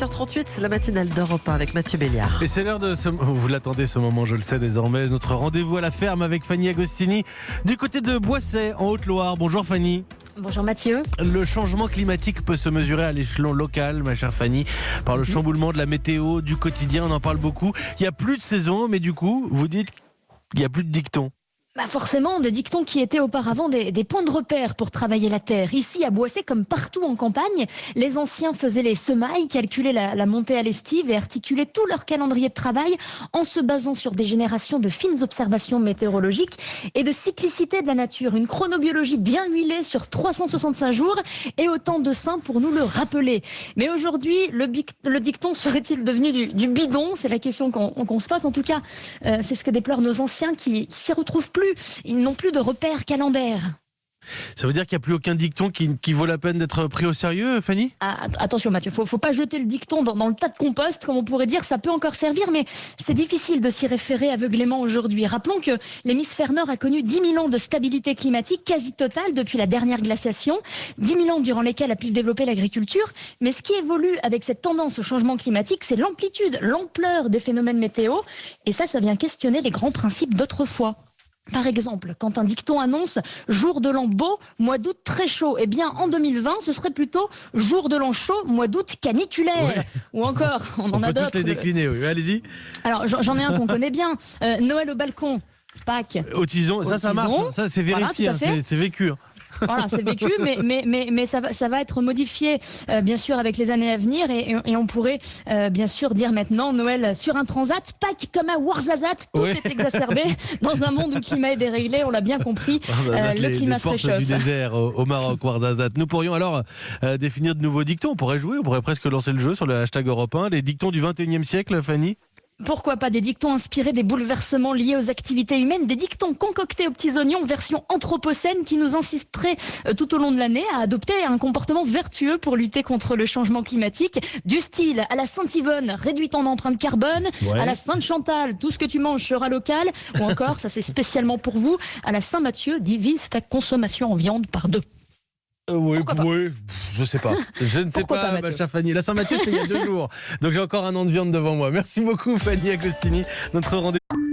7h38, la matinale d'Europe 1 avec Mathieu Béliard. Et c'est l'heure de vous l'attendez ce moment, je le sais désormais, notre rendez-vous à la ferme avec Fanny Agostini du côté de Boissey en Haute-Loire. Bonjour Fanny. Bonjour Mathieu. Le changement climatique peut se mesurer à l'échelon local, ma chère Fanny, par le chamboulement de la météo, du quotidien, on en parle beaucoup. Il n'y a plus de saison, mais du coup, vous dites qu'il n'y a plus de dictons. Forcément, des dictons qui étaient auparavant des points de repère pour travailler la terre. Ici, à Boissey, comme partout en campagne, les anciens faisaient les semailles, calculaient la montée à l'estive et articulaient tout leur calendrier de travail en se basant sur des générations de fines observations météorologiques et de cyclicité de la nature. Une chronobiologie bien huilée sur 365 jours et autant de saints pour nous le rappeler. Mais aujourd'hui, le dicton serait-il devenu du bidon? C'est la question qu'on se pose. En tout cas, c'est ce que déplorent nos anciens qui s'y retrouvent plus. Ils n'ont plus de repères calendaires. Ça veut dire qu'il n'y a plus aucun dicton qui vaut la peine d'être pris au sérieux, Fanny ? Attention Mathieu, faut pas jeter le dicton dans le tas de compost, comme on pourrait dire, ça peut encore servir, mais c'est difficile de s'y référer aveuglément aujourd'hui. Rappelons que l'hémisphère nord a connu 10 000 ans de stabilité climatique quasi totale depuis la dernière glaciation, 10 000 ans durant lesquels a pu se développer l'agriculture, mais ce qui évolue avec cette tendance au changement climatique, c'est l'amplitude, l'ampleur des phénomènes météo, et ça vient questionner les grands principes d'autrefois. Par exemple, quand un dicton annonce « jour de l'an beau, mois d'août très chaud », eh bien en 2020, ce serait plutôt « jour de l'an chaud, mois d'août caniculaire ». Ouais. Ou encore, on en a d'autres. On peut tous les décliner, oui. Allez-y. Alors j'en ai un qu'on connaît bien, Noël au balcon, Pâques. Au tison, ça marche, ça c'est vérifié, voilà, c'est vécu. Voilà, c'est vécu, mais ça va être modifié, bien sûr, avec les années à venir. Et on pourrait, bien sûr, dire maintenant Noël sur un transat, Pâques comme à Ouarzazate, tout est exacerbé. Dans un monde où le climat est déréglé, on l'a bien compris, le climat se réchauffe. Du désert au Maroc, Ouarzazate. Nous pourrions alors définir de nouveaux dictons. On pourrait jouer, on pourrait presque lancer le jeu sur le hashtag Europe 1. Les dictons du 21e siècle, Fanny ? Pourquoi pas des dictons inspirés des bouleversements liés aux activités humaines, des dictons concoctés aux petits oignons version anthropocène qui nous inciteraient tout au long de l'année à adopter un comportement vertueux pour lutter contre le changement climatique, du style à la Sainte-Yvonne, réduis ton empreinte carbone, à la Sainte-Chantal, tout ce que tu manges sera local, ou encore, ça c'est spécialement pour vous, à la Saint-Mathieu, divise ta consommation en viande par 2. Oui, je sais pas. Je ne sais pas, ma chère Fanny. La Saint-Mathieu, c'était il y a 2 jours. Donc j'ai encore un an de viande devant moi. Merci beaucoup, Fanny Agostini. Notre rendez-vous.